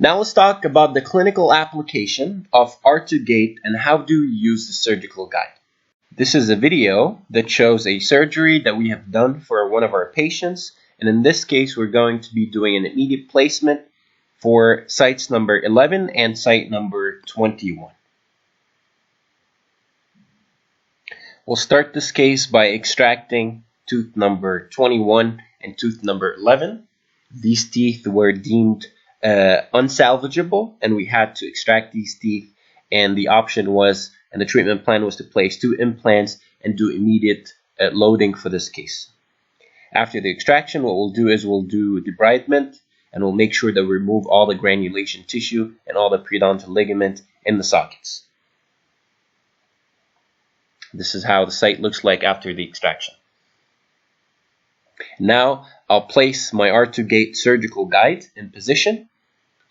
Now let's talk about the clinical application of R2 gate and how do you use the surgical guide. This is a video that shows a surgery that we have done for one of our patients, and in this case we're going to be doing an immediate placement for sites number 11 and site number 21. We'll start this case by extracting tooth number 21 and tooth number 11. These teeth were deemed unsalvageable, and we had to extract these teeth, and the option was, and the treatment plan was to place 2 implants and do immediate loading for this case. After the extraction, what we'll do is we'll do debridement, and we'll make sure that we remove all the granulation tissue and all the periodontal ligament in the sockets. This is how the site looks like after the extraction. Now I'll place my R2 gate surgical guide in position.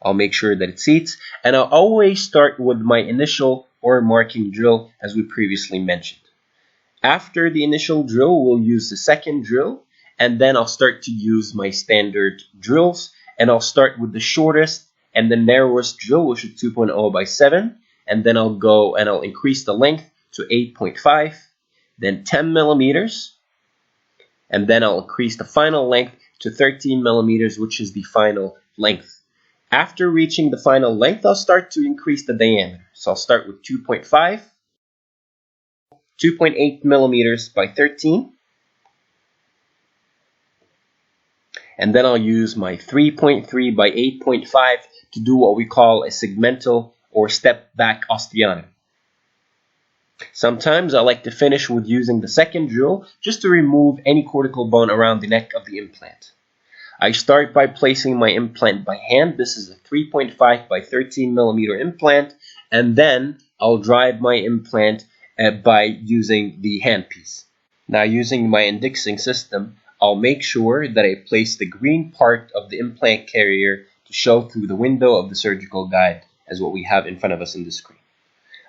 I'll make sure that it seats, and I'll always start with my initial or marking drill as we previously mentioned. After the initial drill, we'll use the second drill, and then I'll start to use my standard drills, and I'll start with the shortest and the narrowest drill, which is 2.0 by 7, and then I'll go and I'll increase the length to 8.5, then 10 millimeters, and then I'll increase the final length to 13 millimeters, which is the final length. After reaching the final length, I'll start to increase the diameter. So I'll start with 2.5, 2.8 millimeters by 13, and then I'll use my 3.3 by 8.5 to do what we call a segmental or step back osteotomy. Sometimes I like to finish with using the second drill just to remove any cortical bone around the neck of the implant. I start by placing my implant by hand. This is a 3.5 by 13 millimeter implant, and then I'll drive my implant by using the handpiece. Now, using my indexing system, I'll make sure that I place the green part of the implant carrier to show through the window of the surgical guide, as what we have in front of us in the screen.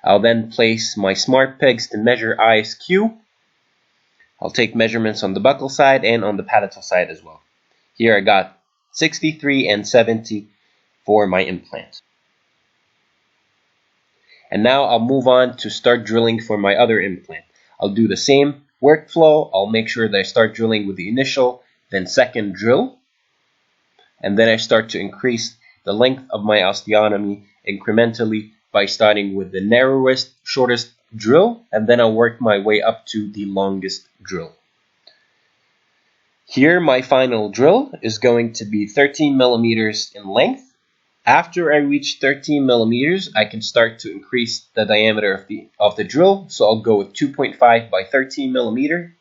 I'll then place my smart pegs to measure ISQ. I'll take measurements on the buccal side and on the palatal side as well. Here I got 63 and 70 for my implant. And now I'll move on to start drilling for my other implant. I'll do the same workflow. I'll make sure that I start drilling with the initial, then second drill. And then I start to increase the length of my osteotomy incrementally by starting with the narrowest, shortest drill, and then I'll work my way up to the longest drill. Here, my final drill is going to be 13 millimeters in length. After I reach 13 millimeters, I can start to increase the diameter of the drill. So I'll go with 2.5 by 13 millimeter,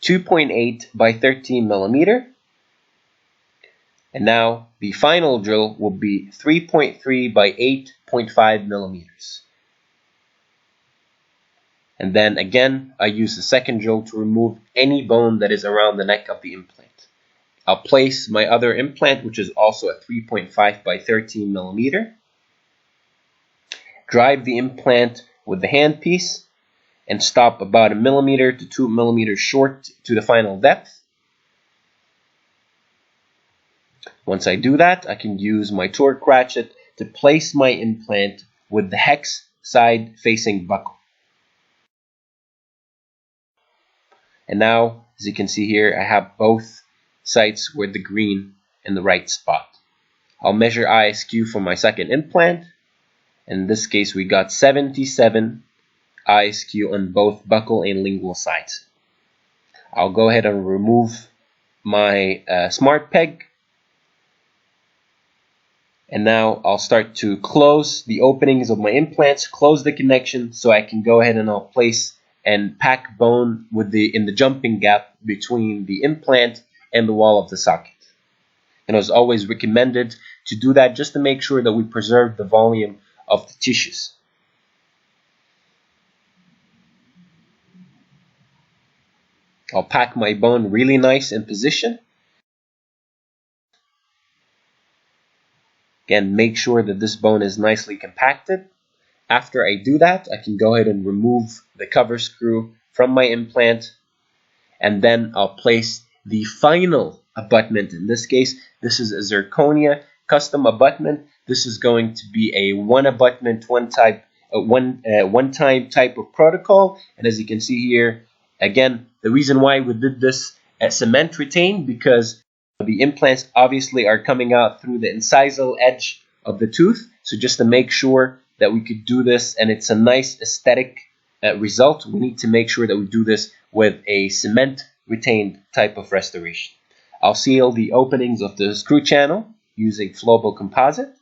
2.8 by 13 millimeter. And now the final drill will be 3.3 by 8.5 millimeters. And then again, I use the second drill to remove any bone that is around the neck of the implant. I'll place my other implant, which is also a 3.5 by 13 millimeter. Drive the implant with the handpiece and stop about 1 millimeter to 2 millimeters short to the final depth. Once I do that, I can use my torque ratchet to place my implant with the hex side facing buccal. And now, as you can see here, I have both sites with the green in the right spot. I'll measure ISQ for my second implant. In this case, we got 77 ISQ on both buccal and lingual sides. I'll go ahead and remove my smart peg. And now I'll start to close the openings of my implants, close the connection, so I can go ahead and I'll place and pack bone in the jumping gap between the implant and the wall of the socket. And it was always recommended to do that just to make sure that we preserve the volume of the tissues. I'll pack my bone really nice in position. Again, make sure that this bone is nicely compacted. After I do that, I can go ahead and remove the cover screw from my implant, and then I'll place the final abutment. In this case, this is a zirconia custom abutment. This is going to be a one abutment, one time type of protocol. And as you can see here, again, the reason why we did this at cement retained, because the implants obviously are coming out through the incisal edge of the tooth. So just to make sure that we could do this and it's a nice aesthetic result, we need to make sure that we do this with a cement retained type of restoration. I'll seal the openings of the screw channel using flowable composite.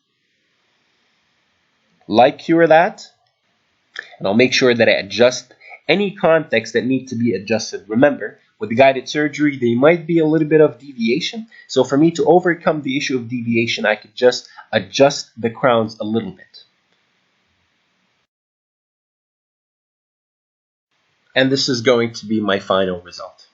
Like cure that. And I'll make sure that I adjust any contacts that need to be adjusted. Remember, with guided surgery, there might be a little bit of deviation. So for me to overcome the issue of deviation, I could just adjust the crowns a little bit. And this is going to be my final result.